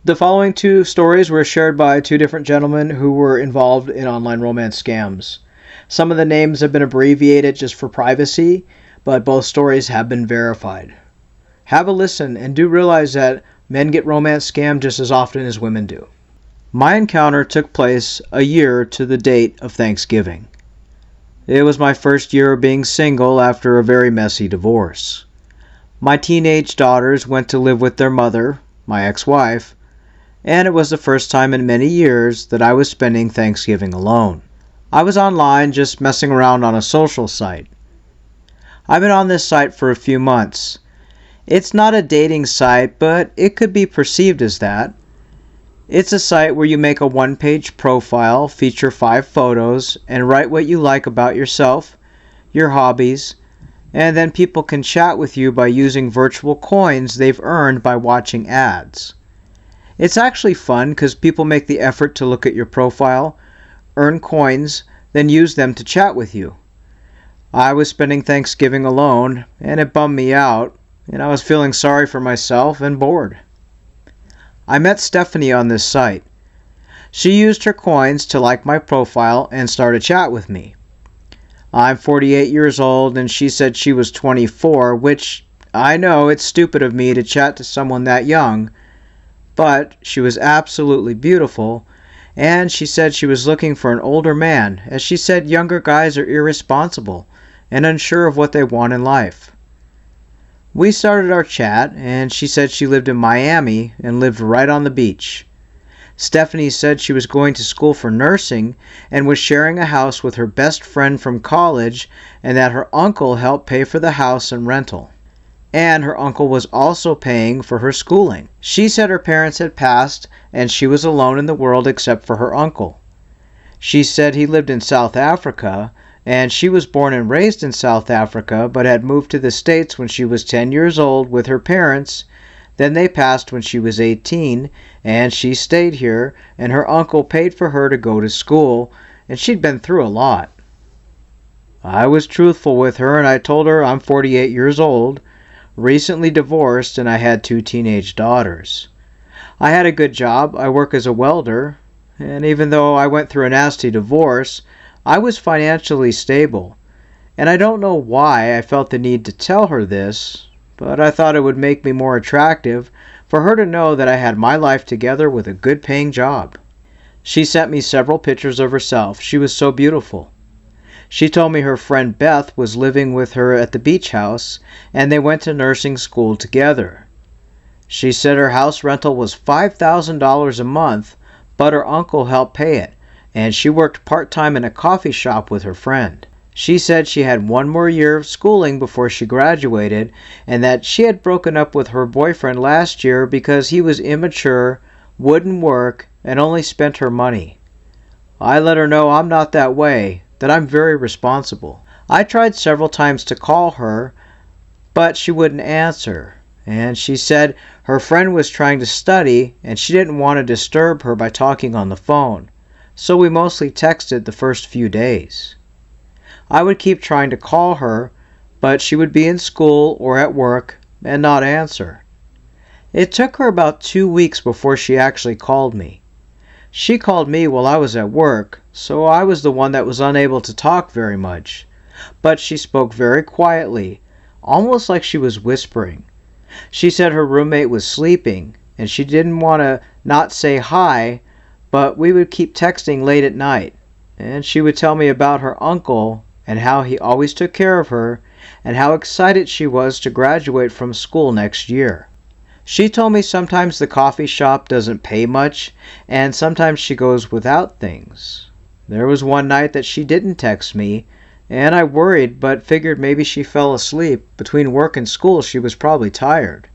The following two stories were shared by two different gentlemen who were involved in online romance scams. Some of the names have been abbreviated just for privacy, but both stories have been verified. Have a listen and do realize that men get romance scammed just as often as women do. My encounter took place a year to the date of Thanksgiving. It was my first year of being single after a very messy divorce. My teenage daughters went to live with their mother, my ex-wife, and it was the first time in many years that I was spending Thanksgiving alone. I was online just messing around on a social site. I've been on this site for a few months. It's not a dating site, but it could be perceived as that. It's a site where you make a one-page profile, feature 5 photos, and write what you like about yourself, your hobbies, and then people can chat with you by using virtual coins they've earned by watching ads. It's actually fun because people make the effort to look at your profile, earn coins, then use them to chat with you. I was spending Thanksgiving alone, and it bummed me out, and I was feeling sorry for myself and bored. I met Stephanie on this site. She used her coins to like my profile and start a chat with me. I'm 48 years old, and she said she was 24, which I know it's stupid of me to chat to someone that young, but she was absolutely beautiful, and she said she was looking for an older man, as she said younger guys are irresponsible and unsure of what they want in life. We started our chat, and she said she lived in Miami and lived right on the beach. Stephanie said she was going to school for nursing and was sharing a house with her best friend from college, and that her uncle helped pay for the house and rental. And her uncle was also paying for her schooling. She said her parents had passed and she was alone in the world except for her uncle. She said he lived in South Africa, and she was born and raised in South Africa but had moved to the States when she was 10 years old with her parents. Then they passed when she was 18, and she stayed here, and her uncle paid for her to go to school, and she'd been through a lot. I was truthful with her, and I told her I'm 48 years old, recently divorced, and I had 2 teenage daughters. I had a good job. I work as a welder, and even though I went through a nasty divorce, I was financially stable. And I don't know why I felt the need to tell her this, but I thought it would make me more attractive for her to know that I had my life together with a good-paying job. She sent me several pictures of herself. She was so beautiful. She told me her friend Beth was living with her at the beach house, and they went to nursing school together. She said her house rental was $5,000 a month, but her uncle helped pay it, and she worked part-time in a coffee shop with her friend. She said she had 1 more year of schooling before she graduated, and that she had broken up with her boyfriend last year because he was immature, wouldn't work, and only spent her money. I let her know I'm not that way, that I'm very responsible. I tried several times to call her, but she wouldn't answer, and she said her friend was trying to study and she didn't want to disturb her by talking on the phone, so we mostly texted the first few days. I would keep trying to call her, but she would be in school or at work and not answer. It took her about 2 weeks before she actually called me. She called me while I was at work, so I was the one that was unable to talk very much. But she spoke very quietly, almost like she was whispering. She said her roommate was sleeping, and she didn't want to not say hi, but we would keep texting late at night. And she would tell me about her uncle and how he always took care of her, and how excited she was to graduate from school next year. She told me sometimes the coffee shop doesn't pay much, and sometimes she goes without things. There was one night that she didn't text me, and I worried but figured maybe she fell asleep. Between work and school she was probably tired.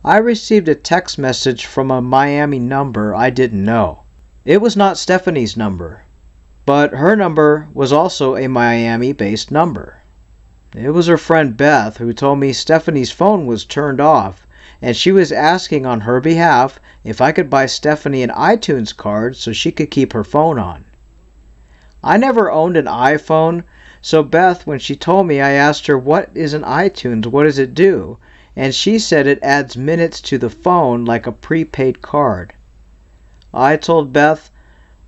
I received a text message from a Miami number I didn't know. It was not Stephanie's number, but her number was also a Miami-based number. It was her friend Beth who told me Stephanie's phone was turned off, and she was asking on her behalf if I could buy Stephanie an iTunes card so she could keep her phone on. I never owned an iPhone, so Beth, when she told me, I asked her, "What is an iTunes? What does it do?" and she said it adds minutes to the phone like a prepaid card. I told Beth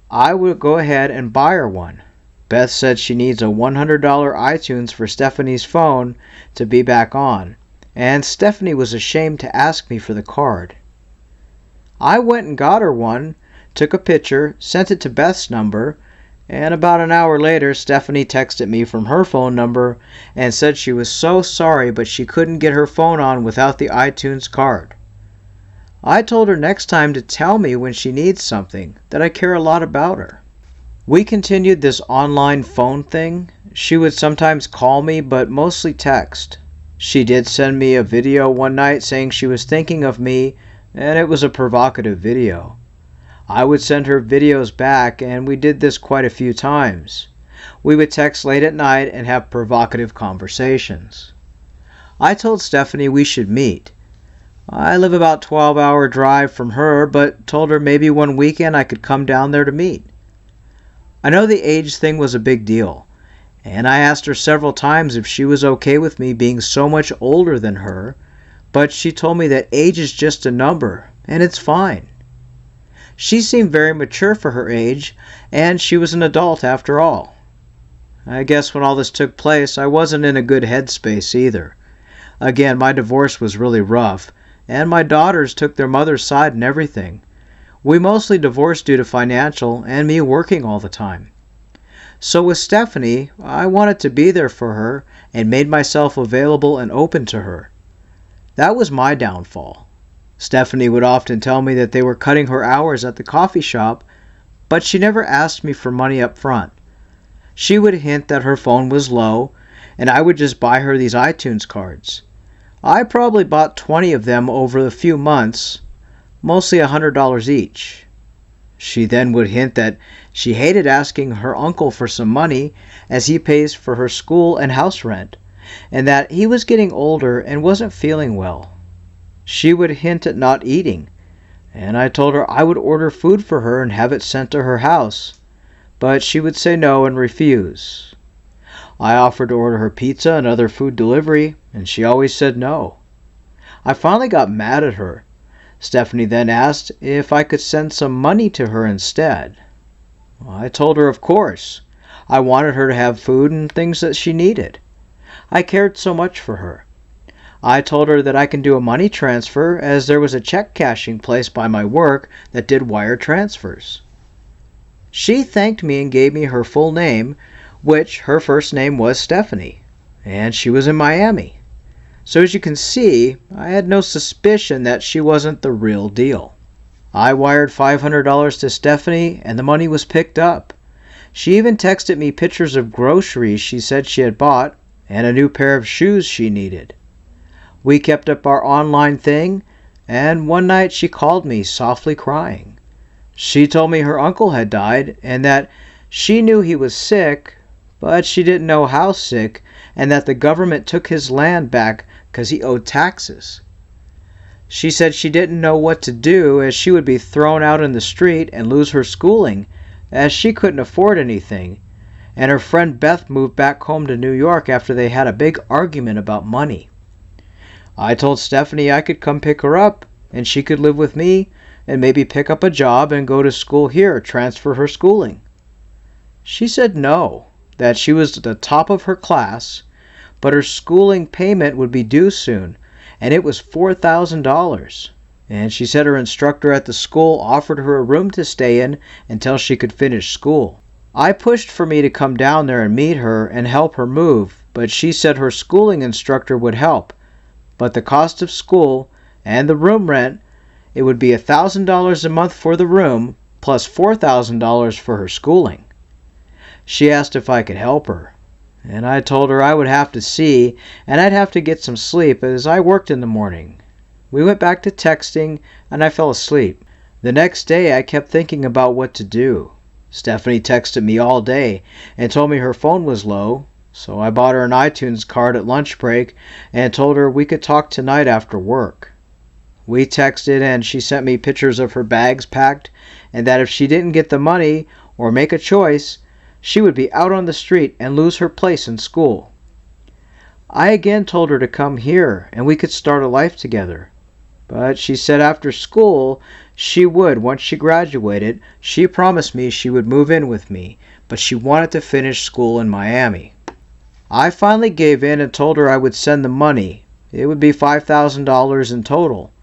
I would go ahead and buy her one. Beth said she needs a $100 iTunes for Stephanie's phone to be back on, and Stephanie was ashamed to ask me for the card. I went and got her one, took a picture, sent it to Beth's number, and about an hour later Stephanie texted me from her phone number and said she was so sorry but she couldn't get her phone on without the iTunes card. I told her next time to tell me when she needs something, that I care a lot about her. We continued this online phone thing. She would sometimes call me, but mostly text. She did send me a video one night saying she was thinking of me, and it was a provocative video. I would send her videos back, and we did this quite a few times. We would text late at night and have provocative conversations. I told Stephanie we should meet. I live about a 12-hour drive from her, but told her maybe one weekend I could come down there to meet. I know the age thing was a big deal, and I asked her several times if she was okay with me being so much older than her, but she told me that age is just a number, and it's fine. She seemed very mature for her age, and she was an adult after all. I guess when all this took place, I wasn't in a good headspace either. Again, my divorce was really rough, and my daughters took their mother's side and everything. We mostly divorced due to financial and me working all the time. So with Stephanie, I wanted to be there for her and made myself available and open to her. That was my downfall. Stephanie would often tell me that they were cutting her hours at the coffee shop, but she never asked me for money up front. She would hint that her phone was low, and I would just buy her these iTunes cards. I probably bought 20 of them over a few months, mostly $100 each. She then would hint that she hated asking her uncle for some money as he pays for her school and house rent, and that he was getting older and wasn't feeling well. She would hint at not eating, and I told her I would order food for her and have it sent to her house, but she would say no and refuse. I offered to order her pizza and other food delivery, and she always said no. I finally got mad at her. Stephanie then asked if I could send some money to her instead. I told her of course. I wanted her to have food and things that she needed. I cared so much for her. I told her that I can do a money transfer as there was a check cashing place by my work that did wire transfers. She thanked me and gave me her full name, which her first name was Stephanie, and she was in Miami. So as you can see, I had no suspicion that she wasn't the real deal. I wired $500 to Stephanie and the money was picked up. She even texted me pictures of groceries she said she had bought and a new pair of shoes she needed. We kept up our online thing, and one night she called me softly crying. She told me her uncle had died and that she knew he was sick, but she didn't know how sick, and that the government took his land back because he owed taxes. She said she didn't know what to do as she would be thrown out in the street and lose her schooling as she couldn't afford anything, and her friend Beth moved back home to New York after they had a big argument about money. I told Stephanie I could come pick her up and she could live with me and maybe pick up a job and go to school here, transfer her schooling. She said no, that she was at the top of her class, but her schooling payment would be due soon, and it was $4,000. And she said her instructor at the school offered her a room to stay in until she could finish school. I pushed for me to come down there and meet her and help her move, but she said her schooling instructor would help. But the cost of school and the room rent, it would be $1,000 a month for the room, plus $4,000 for her schooling. She asked if I could help her, and I told her I would have to see, and I'd have to get some sleep as I worked in the morning. We went back to texting, and I fell asleep. The next day I kept thinking about what to do. Stephanie texted me all day and told me her phone was low, so I bought her an iTunes card at lunch break and told her we could talk tonight after work. We texted and she sent me pictures of her bags packed and that if she didn't get the money or make a choice, she would be out on the street and lose her place in school. I again told her to come here and we could start a life together. But she said after school she would, once she graduated, she promised me she would move in with me, but she wanted to finish school in Miami. I finally gave in and told her I would send the money. It would be $5,000 in total.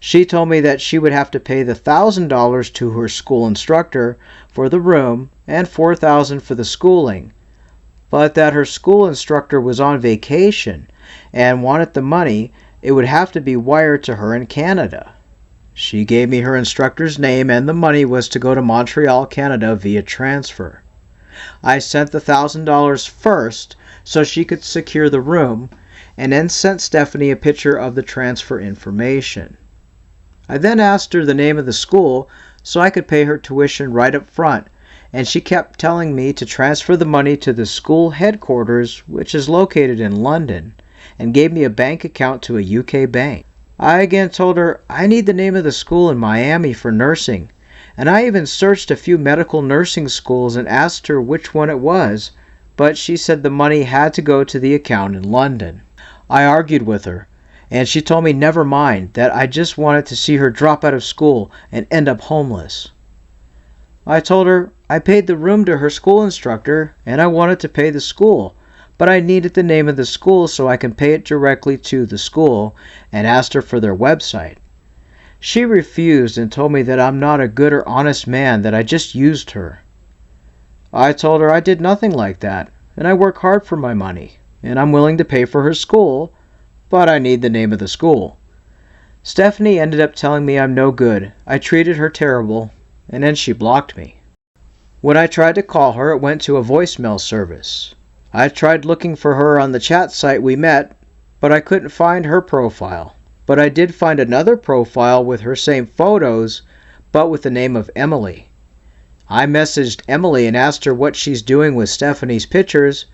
She told me that she would have to pay the $1,000 to her school instructor for the room and $4,000 for the schooling, but that her school instructor was on vacation and wanted the money. It would have to be wired to her in Canada. She gave me her instructor's name and the money was to go to Montreal, Canada via transfer. I sent the $1,000 first so she could secure the room and then sent Stephanie a picture of the transfer information. I then asked her the name of the school so I could pay her tuition right up front, and she kept telling me to transfer the money to the school headquarters, which is located in London, and gave me a bank account to a UK bank. I again told her I need the name of the school in Miami for nursing, and I even searched a few medical nursing schools and asked her which one it was, but she said the money had to go to the account in London. I argued with her, and she told me never mind, that I just wanted to see her drop out of school and end up homeless. I told her I paid the room to her school instructor and I wanted to pay the school, but I needed the name of the school so I can pay it directly to the school, and asked her for their website. She refused and told me that I'm not a good or honest man, that I just used her. I told her I did nothing like that, and I work hard for my money, and I'm willing to pay for her school, but I need the name of the school. Stephanie ended up telling me I'm no good, I treated her terrible, and then she blocked me. When I tried to call her, it went to a voicemail service. I tried looking for her on the chat site we met, but I couldn't find her profile. But I did find another profile with her same photos, but with the name of Emily. I messaged Emily and asked her what she's doing with Stephanie's pictures,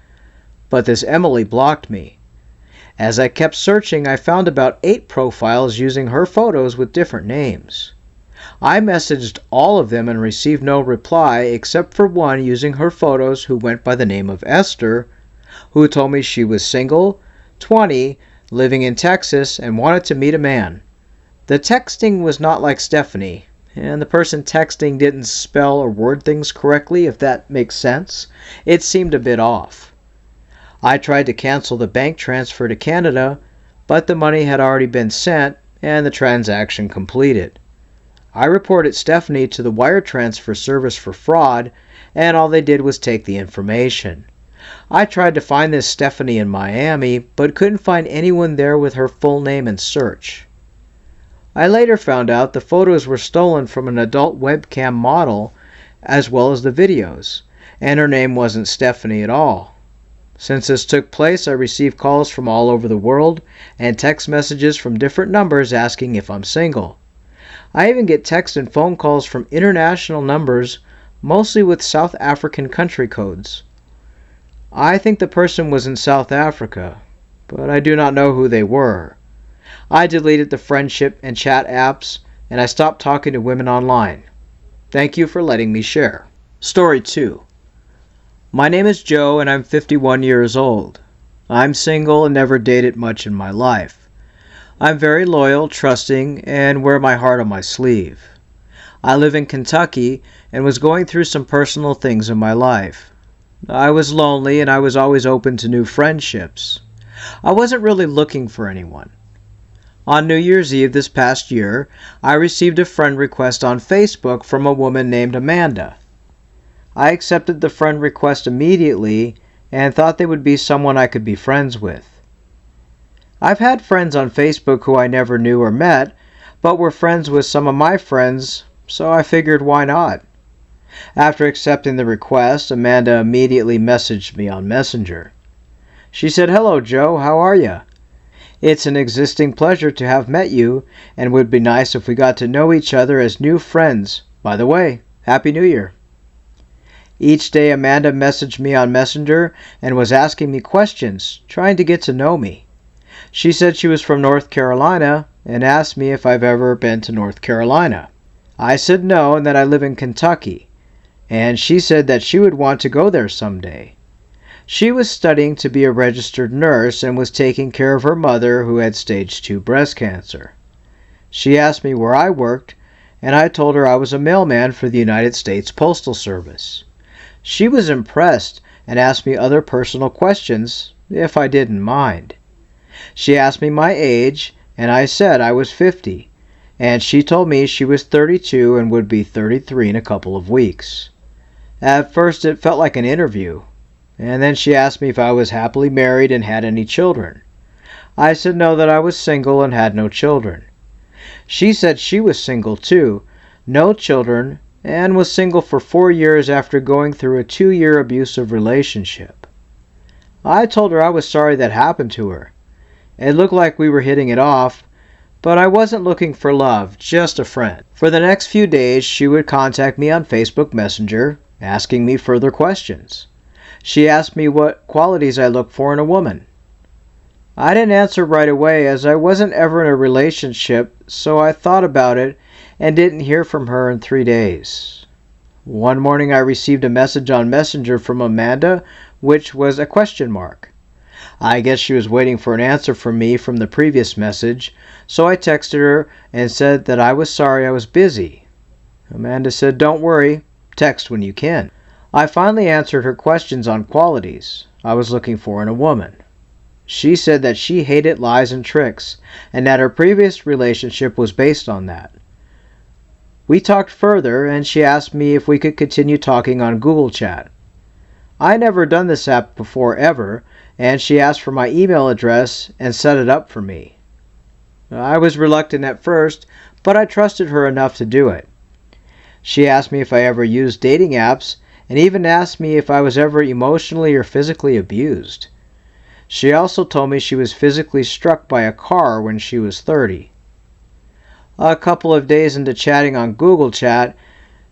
but this Emily blocked me. As I kept searching, I found about 8 profiles using her photos with different names. I messaged all of them and received no reply except for one using her photos who went by the name of Esther, who told me she was single, 20, living in Texas, and wanted to meet a man. The texting was not like Stephanie, and the person texting didn't spell or word things correctly, if that makes sense. It seemed a bit off. I tried to cancel the bank transfer to Canada, but the money had already been sent and the transaction completed. I reported Stephanie to the wire transfer service for fraud, and all they did was take the information. I tried to find this Stephanie in Miami, but couldn't find anyone there with her full name in search. I later found out the photos were stolen from an adult webcam model, as well as the videos, and her name wasn't Stephanie at all. Since this took place, I received calls from all over the world and text messages from different numbers asking if I'm single. I even get text and phone calls from international numbers, mostly with South African country codes. I think the person was in South Africa, but I do not know who they were. I deleted the friendship and chat apps, and I stopped talking to women online. Thank you for letting me share. Story 2. My name is Joe and I'm 51 years old. I'm single and never dated much in my life. I'm very loyal, trusting, and wear my heart on my sleeve. I live in Kentucky and was going through some personal things in my life. I was lonely and I was always open to new friendships. I wasn't really looking for anyone. On New Year's Eve this past year, I received a friend request on Facebook from a woman named Amanda. I accepted the friend request immediately and thought they would be someone I could be friends with. I've had friends on Facebook who I never knew or met, but were friends with some of my friends, so I figured why not. After accepting the request, Amanda immediately messaged me on Messenger. She said, "Hello Joe, how are ya? It's an existing pleasure to have met you, and would be nice if we got to know each other as new friends. By the way, Happy New Year." Each day Amanda messaged me on Messenger and was asking me questions, trying to get to know me. She said she was from North Carolina and asked me if I've ever been to North Carolina. I said no and that I live in Kentucky, and she said that she would want to go there someday. She was studying to be a registered nurse and was taking care of her mother who had stage 2 breast cancer. She asked me where I worked, and I told her I was a mailman for the United States Postal Service. She was impressed and asked me other personal questions, if I didn't mind. She asked me my age, and I said I was 50, and she told me she was 32 and would be 33 in a couple of weeks. At first it felt like an interview, and then she asked me if I was happily married and had any children. I said no, that I was single and had no children. She said she was single too, no children, and was single for 4 years after going through a 2-year abusive relationship. I told her I was sorry that happened to her. It looked like we were hitting it off, but I wasn't looking for love, just a friend. For the next few days, she would contact me on Facebook Messenger, asking me further questions. She asked me what qualities I look for in a woman. I didn't answer right away as I wasn't ever in a relationship, so I thought about it and didn't hear from her in 3 days. One morning I received a message on Messenger from Amanda, which was a question mark. I guess she was waiting for an answer from me from the previous message, so I texted her and said that I was sorry I was busy. Amanda said, "Don't worry, text when you can." I finally answered her questions on qualities I was looking for in a woman. She said that she hated lies and tricks, and that her previous relationship was based on that. We talked further, and she asked me if we could continue talking on Google Chat. I never done this app before ever, and she asked for my email address and set it up for me. I was reluctant at first, but I trusted her enough to do it. She asked me if I ever used dating apps, and even asked me if I was ever emotionally or physically abused. She also told me she was physically struck by a car when she was 30. A couple of days into chatting on Google Chat,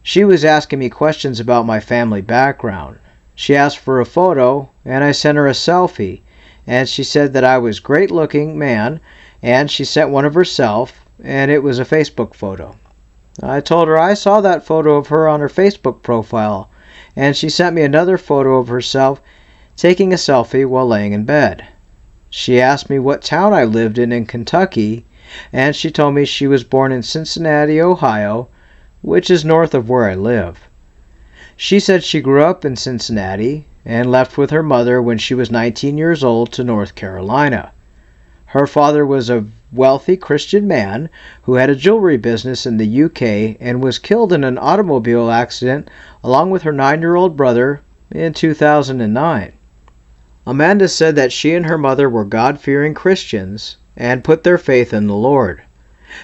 she was asking me questions about my family background. She asked for a photo, and I sent her a selfie, and she said that I was a great-looking man, and she sent one of herself, and it was a Facebook photo. I told her I saw that photo of her on her Facebook profile, and she sent me another photo of herself taking a selfie while laying in bed. She asked me what town I lived in Kentucky, and she told me she was born in Cincinnati, Ohio, which is north of where I live. She said she grew up in Cincinnati and left with her mother when she was 19 years old to North Carolina. Her father was a wealthy Christian man who had a jewelry business in the UK and was killed in an automobile accident along with her 9-year-old brother in 2009. Amanda said that she and her mother were God-fearing Christians and put their faith in the Lord.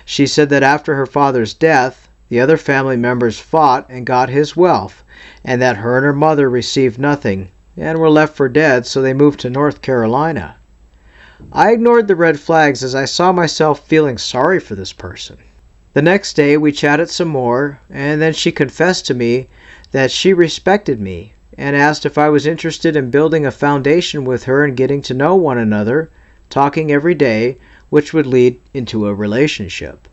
She said that after her father's death, the other family members fought and got his wealth, and that her and her mother received nothing and were left for dead, so they moved to North Carolina. I ignored the red flags as I saw myself feeling sorry for this person. The next day we chatted some more, and then she confessed to me that she respected me and asked if I was interested in building a foundation with her and getting to know one another, talking every day, which would lead into a relationship.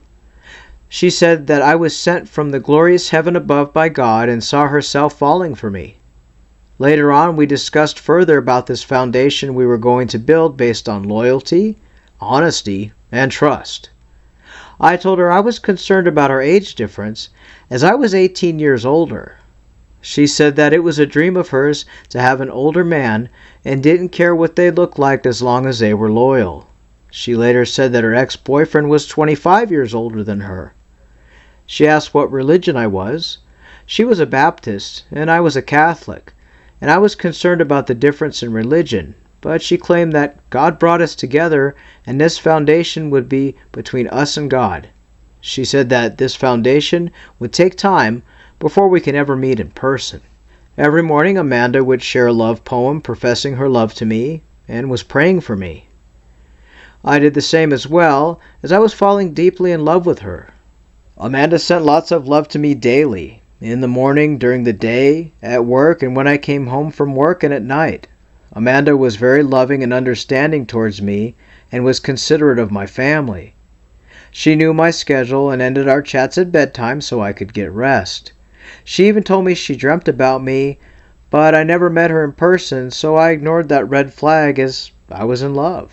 She said that I was sent from the glorious heaven above by God and saw herself falling for me. Later on, we discussed further about this foundation we were going to build based on loyalty, honesty, and trust. I told her I was concerned about our age difference, as I was 18 years older. She said that it was a dream of hers to have an older man and didn't care what they looked like as long as they were loyal. She later said that her ex-boyfriend was 25 years older than her. She asked what religion I was. She was a Baptist and I was a Catholic, and I was concerned about the difference in religion, but she claimed that God brought us together and this foundation would be between us and God. She said that this foundation would take time before we can ever meet in person. Every morning Amanda would share a love poem professing her love to me and was praying for me. I did the same as well, as I was falling deeply in love with her. Amanda sent lots of love to me daily, in the morning, during the day, at work, and when I came home from work and at night. Amanda was very loving and understanding towards me and was considerate of my family. She knew my schedule and ended our chats at bedtime so I could get rest. She even told me she dreamt about me, But I never met her in person, so I ignored that red flag as I was in love.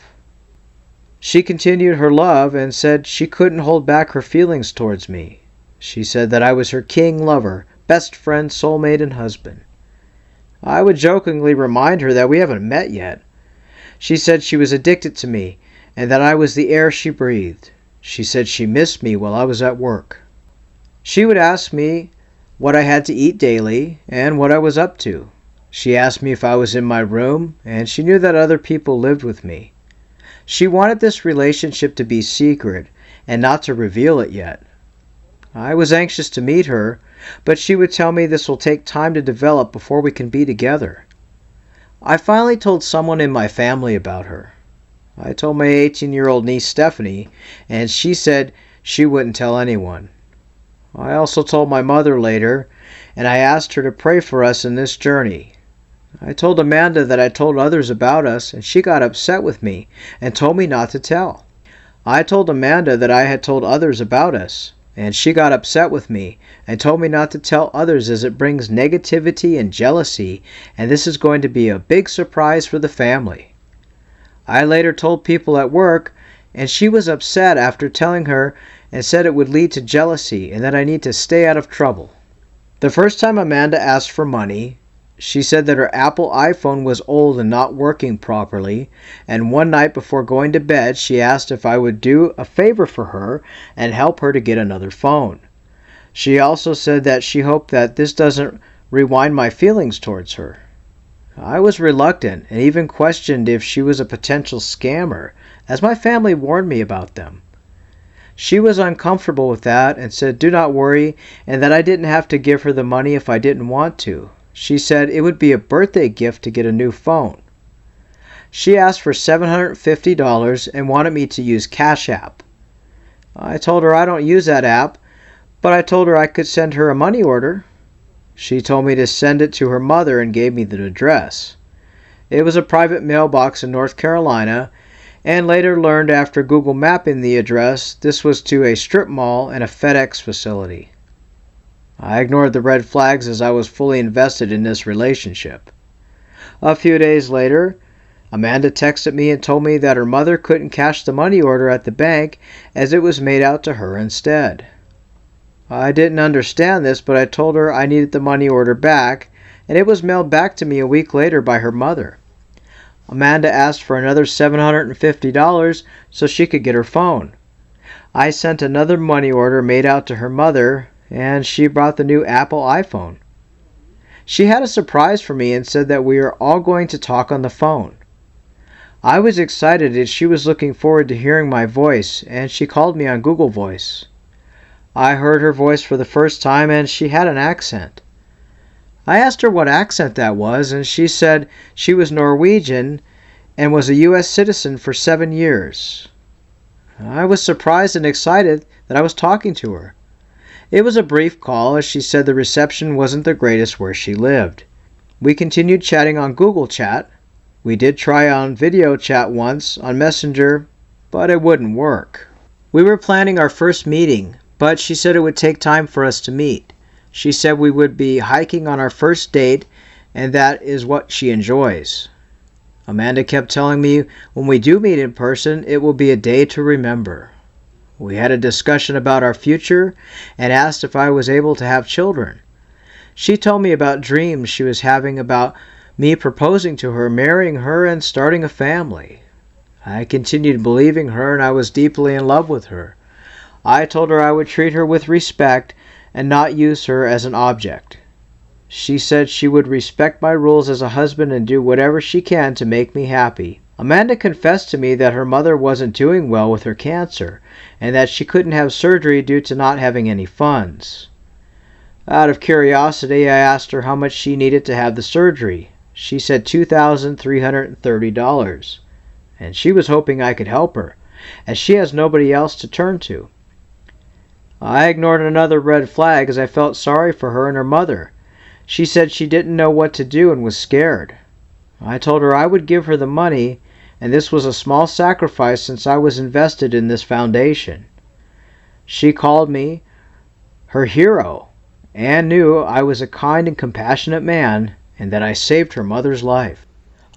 She continued her love and said she couldn't hold back her feelings towards me. She said that I was her king lover, best friend, soulmate, and husband. I would jokingly remind her that we haven't met yet. She said she was addicted to me and that I was the air she breathed. She said she missed me while I was at work. She would ask me what I had to eat daily and what I was up to. She asked me if I was in my room, and she knew that other people lived with me. She wanted this relationship to be secret and not to reveal it yet. I was anxious to meet her, but she would tell me this will take time to develop before we can be together. I finally told someone in my family about her. I told my 18-year-old niece Stephanie, and she said she wouldn't tell anyone. I also told my mother later, and I asked her to pray for us in this journey. I told Amanda that I told others about us, and she got upset with me and told me not to tell. I told Amanda that I had told others about us, and she got upset with me and told me not to tell others as it brings negativity and jealousy, and this is going to be a big surprise for the family. I later told people at work, and she was upset after telling her and said it would lead to jealousy and that I need to stay out of trouble. The first time Amanda asked for money, she said that her Apple iPhone was old and not working properly, and one night before going to bed she asked if I would do a favor for her and help her to get another phone. She also said that she hoped that this doesn't rewind my feelings towards her. I was reluctant and even questioned if she was a potential scammer, as my family warned me about them. She was uncomfortable with that and said do not worry and that I didn't have to give her the money if I didn't want to. She said it would be a birthday gift to get a new phone. She asked for $750 and wanted me to use Cash App. I told her I don't use that app, but I told her I could send her a money order. She told me to send it to her mother and gave me the address. It was a private mailbox in North Carolina, and later learned after Google mapping the address this was to a strip mall and a FedEx facility. I ignored the red flags as I was fully invested in this relationship. A few days later, Amanda texted me and told me that her mother couldn't cash the money order at the bank as it was made out to her instead. I didn't understand this, but I told her I needed the money order back, and it was mailed back to me a week later by her mother. Amanda asked for another $750 so she could get her phone. I sent another money order made out to her mother, and she brought the new Apple iPhone. She had a surprise for me and said that we are all going to talk on the phone. I was excited as she was looking forward to hearing my voice, and she called me on Google Voice. I heard her voice for the first time, and she had an accent. I asked her what accent that was, and she said she was Norwegian and was a U.S. citizen for 7 years. I was surprised and excited that I was talking to her. It was a brief call as she said the reception wasn't the greatest where she lived. We continued chatting on Google Chat. We did try on video chat once on Messenger, but it wouldn't work. We were planning our first meeting, but she said it would take time for us to meet. She said we would be hiking on our first date, and that is what she enjoys. Amanda kept telling me when we do meet in person, it will be a day to remember. We had a discussion about our future and asked if I was able to have children. She told me about dreams she was having about me proposing to her, marrying her, and starting a family. I continued believing her, and I was deeply in love with her. I told her I would treat her with respect and not use her as an object. She said she would respect my rules as a husband and do whatever she can to make me happy. Amanda confessed to me that her mother wasn't doing well with her cancer and that she couldn't have surgery due to not having any funds. Out of curiosity, I asked her how much she needed to have the surgery. She said $2,330, and she was hoping I could help her, as she has nobody else to turn to. I ignored another red flag as I felt sorry for her and her mother. She said she didn't know what to do and was scared. I told her I would give her the money, and this was a small sacrifice since I was invested in this foundation. She called me her hero and knew I was a kind and compassionate man, and that I saved her mother's life.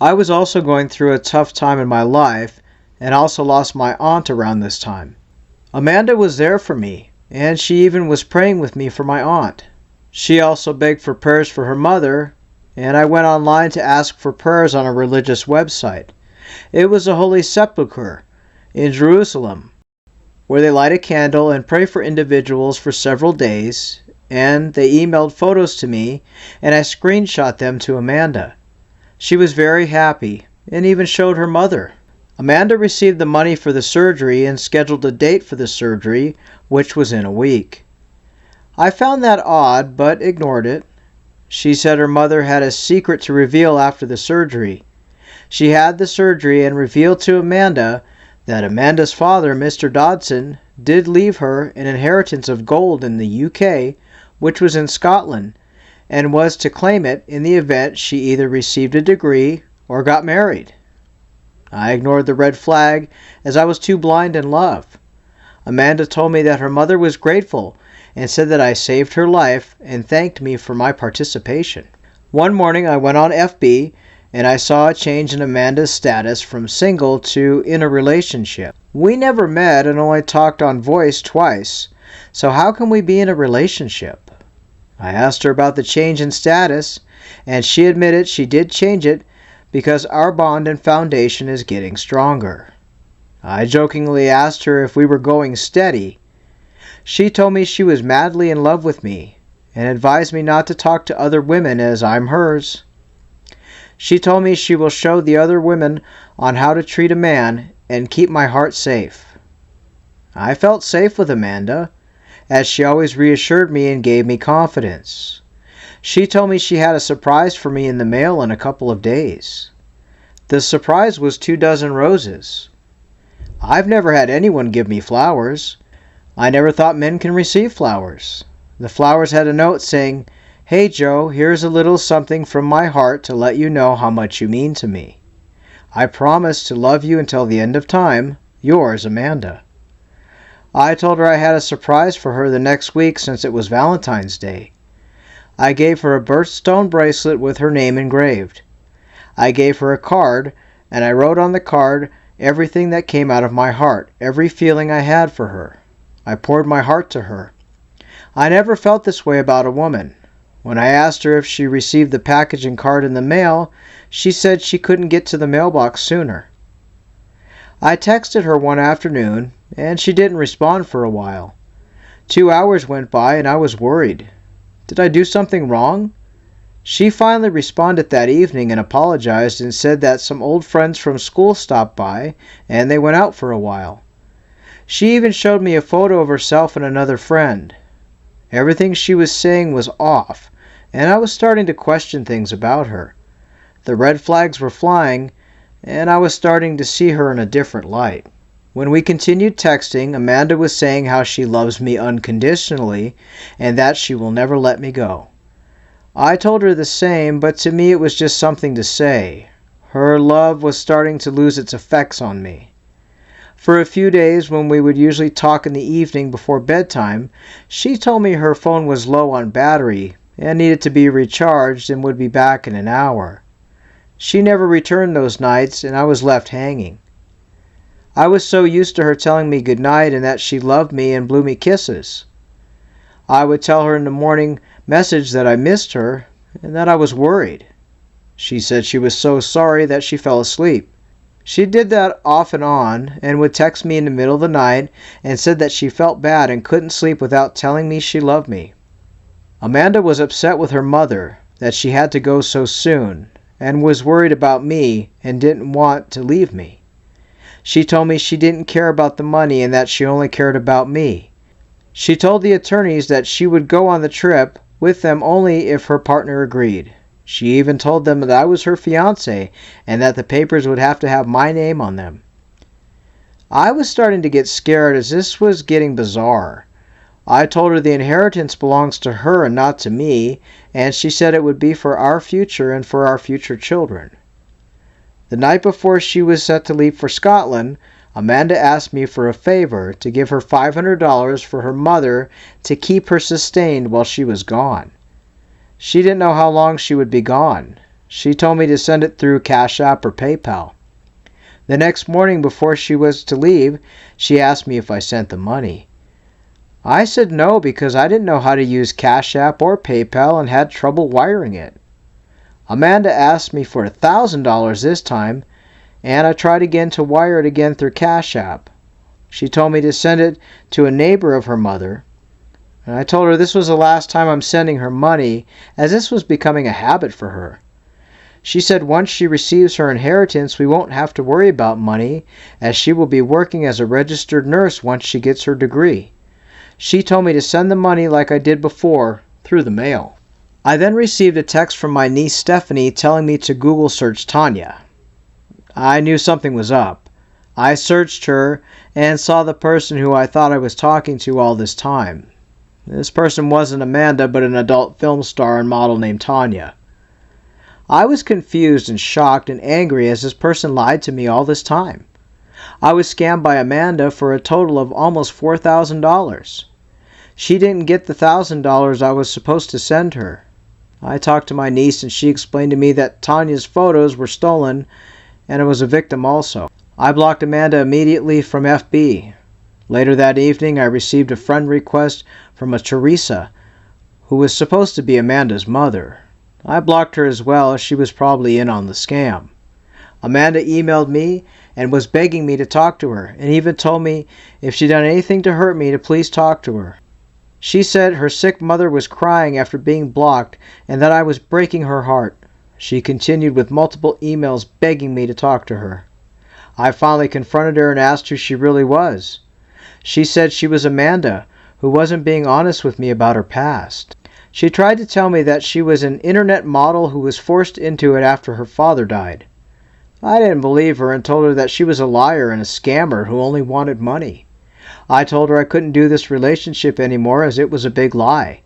I was also going through a tough time in my life and also lost my aunt around this time. Amanda was there for me, and she even was praying with me for my aunt. She also begged for prayers for her mother, and I went online to ask for prayers on a religious website. It was a Holy Sepulchre in Jerusalem, where they light a candle and pray for individuals for several days, and they emailed photos to me, and I screenshot them to Amanda. She was very happy, and even showed her mother. Amanda received the money for the surgery and scheduled a date for the surgery, which was in a week. I found that odd, but ignored it. She said her mother had a secret to reveal after the surgery. She had the surgery and revealed to Amanda that Amanda's father, Mr. Dodson, did leave her an inheritance of gold in the UK, which was in Scotland, and was to claim it in the event she either received a degree or got married. I ignored the red flag as I was too blind in love. Amanda told me that her mother was grateful and said that I saved her life and thanked me for my participation. One morning I went on FB and I saw a change in Amanda's status from single to in a relationship. We never met and only talked on voice twice, so how can we be in a relationship? I asked her about the change in status, and she admitted she did change it because our bond and foundation is getting stronger. I jokingly asked her if we were going steady. She told me she was madly in love with me and advised me not to talk to other women as I'm hers. She told me she will show the other women on how to treat a man and keep my heart safe. I felt safe with Amanda, as she always reassured me and gave me confidence. She told me she had a surprise for me in the mail in a couple of days. The surprise was 24 roses. I've never had anyone give me flowers. I never thought men can receive flowers. The flowers had a note saying, "Hey Joe, here's a little something from my heart to let you know how much you mean to me. I promise to love you until the end of time. Yours, Amanda." I told her I had a surprise for her the next week since it was Valentine's Day. I gave her a birthstone bracelet with her name engraved. I gave her a card, and I wrote on the card everything that came out of my heart, every feeling I had for her. I poured my heart to her. I never felt this way about a woman. When I asked her if she received the package and card in the mail, she said she couldn't get to the mailbox sooner. I texted her one afternoon, and she didn't respond for a while. 2 hours went by, and I was worried. Did I do something wrong? She finally responded that evening and apologized and said that some old friends from school stopped by, and they went out for a while. She even showed me a photo of herself and another friend. Everything she was saying was off, and I was starting to question things about her. The red flags were flying, and I was starting to see her in a different light. When we continued texting, Amanda was saying how she loves me unconditionally and that she will never let me go. I told her the same, but to me it was just something to say. Her love was starting to lose its effects on me. For a few days, when we would usually talk in the evening before bedtime, she told me her phone was low on battery and needed to be recharged and would be back in an hour. She never returned those nights, and I was left hanging. I was so used to her telling me goodnight and that she loved me and blew me kisses. I would tell her in the morning message that I missed her and that I was worried. She said she was so sorry that she fell asleep. She did that off and on and would text me in the middle of the night and said that she felt bad and couldn't sleep without telling me she loved me. Amanda was upset with her mother that she had to go so soon and was worried about me and didn't want to leave me. She told me she didn't care about the money and that she only cared about me. She told the attorneys that she would go on the trip with them only if her partner agreed. She even told them that I was her fiancé and that the papers would have to have my name on them. I was starting to get scared as this was getting bizarre. I told her the inheritance belongs to her and not to me, and she said it would be for our future and for our future children. The night before she was set to leave for Scotland, Amanda asked me for a favor to give her $500 for her mother to keep her sustained while she was gone. She didn't know how long she would be gone. She told me to send it through Cash App or PayPal. The next morning before she was to leave, she asked me if I sent the money. I said no because I didn't know how to use Cash App or PayPal and had trouble wiring it. Amanda asked me for $1,000 this time, and I tried again to wire it again through Cash App. She told me to send it to a neighbor of her mother, and I told her this was the last time I'm sending her money, as this was becoming a habit for her. She said once she receives her inheritance, we won't have to worry about money, as she will be working as a registered nurse once she gets her degree. She told me to send the money like I did before, through the mail. I then received a text from my niece Stephanie telling me to Google search Tanya. I knew something was up. I searched her and saw the person who I thought I was talking to all this time. This person wasn't Amanda, but an adult film star and model named Tanya. I was confused and shocked and angry as this person lied to me all this time. I was scammed by Amanda for a total of almost $4,000. She didn't get the $1,000 I was supposed to send her. I talked to my niece and she explained to me that Tanya's photos were stolen and I was a victim also. I blocked Amanda immediately from FB. Later that evening, I received a friend request from a Teresa, who was supposed to be Amanda's mother. I blocked her as well, as she was probably in on the scam. Amanda emailed me and was begging me to talk to her, and even told me if she'd done anything to hurt me to please talk to her. She said her sick mother was crying after being blocked and that I was breaking her heart. She continued with multiple emails begging me to talk to her. I finally confronted her and asked who she really was. She said she was Amanda, who wasn't being honest with me about her past. She tried to tell me that she was an internet model who was forced into it after her father died. I didn't believe her and told her that she was a liar and a scammer who only wanted money. I told her I couldn't do this relationship anymore as it was a big lie.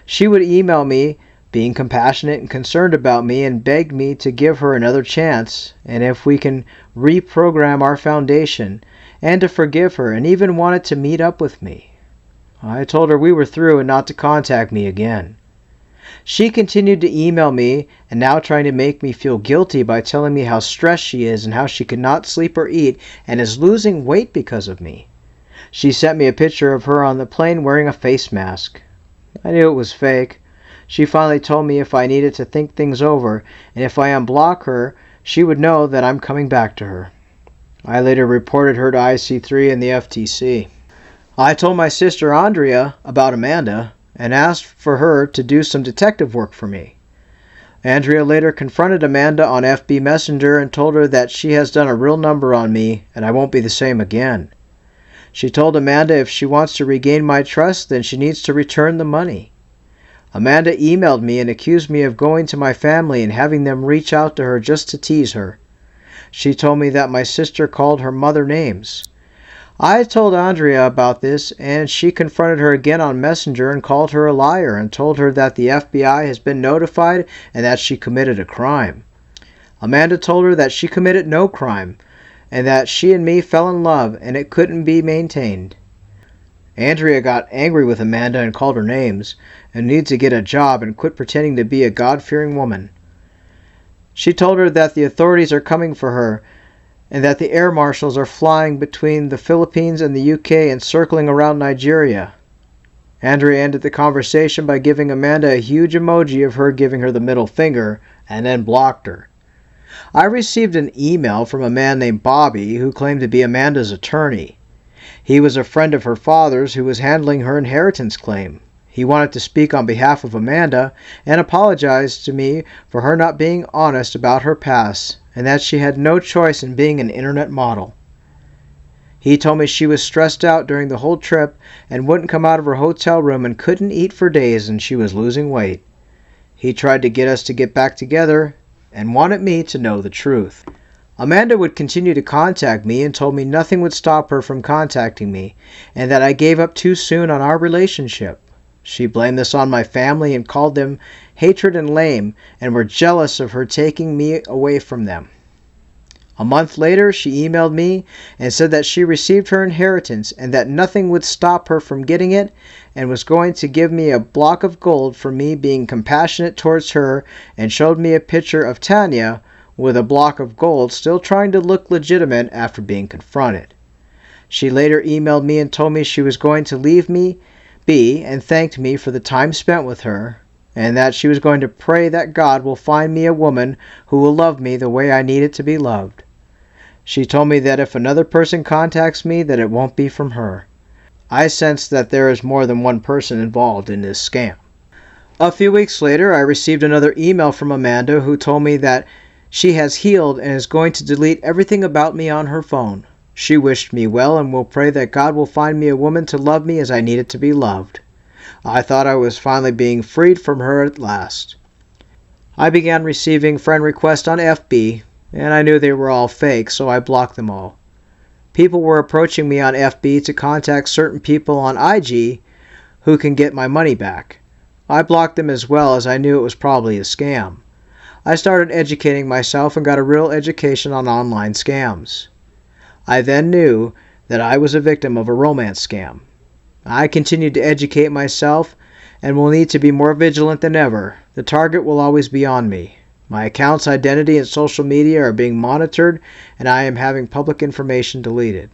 She would email me, being compassionate and concerned about me, and begged me to give her another chance and if we can reprogram our foundation and to forgive her, and even wanted to meet up with me. I told her we were through and not to contact me again. She continued to email me and now trying to make me feel guilty by telling me how stressed she is and how she could not sleep or eat and is losing weight because of me. She sent me a picture of her on the plane wearing a face mask. I knew it was fake. She finally told me if I needed to think things over and if I unblock her, she would know that I'm coming back to her. I later reported her to IC3 and the FTC. I told my sister Andrea about Amanda and asked for her to do some detective work for me. Andrea later confronted Amanda on FB Messenger and told her that she has done a real number on me and I won't be the same again. She told Amanda if she wants to regain my trust, then she needs to return the money. Amanda emailed me and accused me of going to my family and having them reach out to her just to tease her. She told me that my sister called her mother names. I told Andrea about this and she confronted her again on Messenger and called her a liar and told her that the FBI has been notified and that she committed a crime. Amanda told her that she committed no crime and that she and me fell in love and it couldn't be maintained. Andrea got angry with Amanda and called her names and needs to get a job and quit pretending to be a God-fearing woman. She told her that the authorities are coming for her and that the air marshals are flying between the Philippines and the UK and circling around Nigeria. Andrea ended the conversation by giving Amanda a huge emoji of her giving her the middle finger and then blocked her. I received an email from a man named Bobby who claimed to be Amanda's attorney. He was a friend of her father's who was handling her inheritance claim. He wanted to speak on behalf of Amanda and apologized to me for her not being honest about her past and that she had no choice in being an internet model. He told me she was stressed out during the whole trip and wouldn't come out of her hotel room and couldn't eat for days and she was losing weight. He tried to get us to get back together and wanted me to know the truth. Amanda would continue to contact me and told me nothing would stop her from contacting me and that I gave up too soon on our relationship. She blamed this on my family and called them hatred and lame and were jealous of her taking me away from them. A month later, she emailed me and said that she received her inheritance and that nothing would stop her from getting it, and was going to give me a block of gold for me being compassionate towards her, and showed me a picture of Tanya with a block of gold still trying to look legitimate after being confronted. She later emailed me and told me she was going to leave me be and thanked me for the time spent with her, and that she was going to pray that God will find me a woman who will love me the way I needed to be loved. She told me that if another person contacts me, that it won't be from her. I sense that there is more than one person involved in this scam. A few weeks later, I received another email from Amanda who told me that she has healed and is going to delete everything about me on her phone. She wished me well and will pray that God will find me a woman to love me as I needed to be loved. I thought I was finally being freed from her at last. I began receiving friend requests on FB, and I knew they were all fake, so I blocked them all. People were approaching me on FB to contact certain people on IG who can get my money back. I blocked them as well, as I knew it was probably a scam. I started educating myself and got a real education on online scams. I then knew that I was a victim of a romance scam. I continued to educate myself and will need to be more vigilant than ever. The target will always be on me. My account's identity and social media are being monitored, and I am having public information deleted.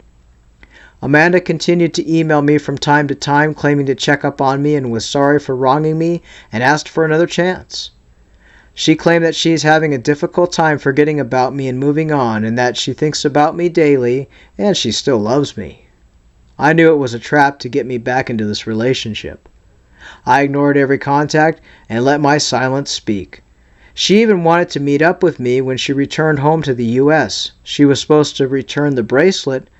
Amanda continued to email me from time to time claiming to check up on me and was sorry for wronging me and asked for another chance. She claimed that she is having a difficult time forgetting about me and moving on, and that she thinks about me daily and she still loves me. I knew it was a trap to get me back into this relationship. I ignored every contact and let my silence speak. She even wanted to meet up with me when she returned home to the U.S. She was supposed to return the bracelet,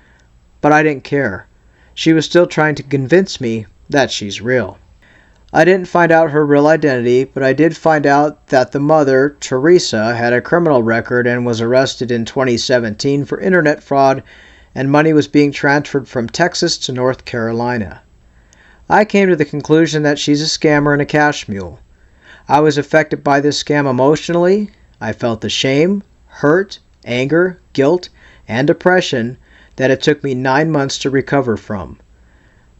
but I didn't care. She was still trying to convince me that she's real. I didn't find out her real identity, but I did find out that the mother, Teresa, had a criminal record and was arrested in 2017 for internet fraud, and money was being transferred from Texas to North Carolina. I came to the conclusion that she's a scammer and a cash mule. I was affected by this scam emotionally. I felt the shame, hurt, anger, guilt, and depression that it took me 9 months to recover from.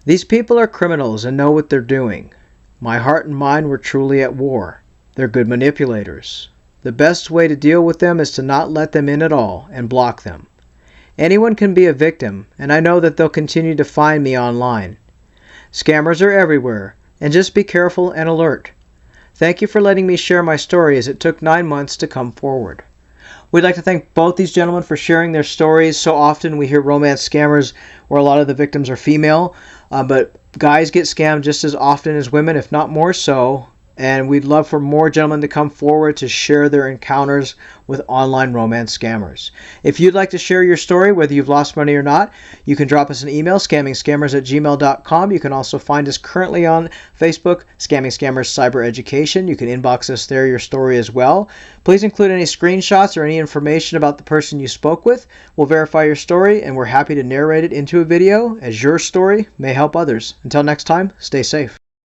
These people are criminals and know what they're doing. My heart and mind were truly at war. They're good manipulators. The best way to deal with them is to not let them in at all and block them. Anyone can be a victim, and I know that they'll continue to find me online. Scammers are everywhere, and just be careful and alert. Thank you for letting me share my story, as it took 9 months to come forward. We'd like to thank both these gentlemen for sharing their stories. So often we hear romance scammers where a lot of the victims are female, but guys get scammed just as often as women, if not more so. And we'd love for more gentlemen to come forward to share their encounters with online romance scammers. If you'd like to share your story, whether you've lost money or not, you can drop us an email, scammingscammers@gmail.com. You can also find us currently on Facebook, Scamming Scammers Cyber Education. You can inbox us there your story as well. Please include any screenshots or any information about the person you spoke with. We'll verify your story, and we're happy to narrate it into a video, as your story may help others. Until next time, stay safe.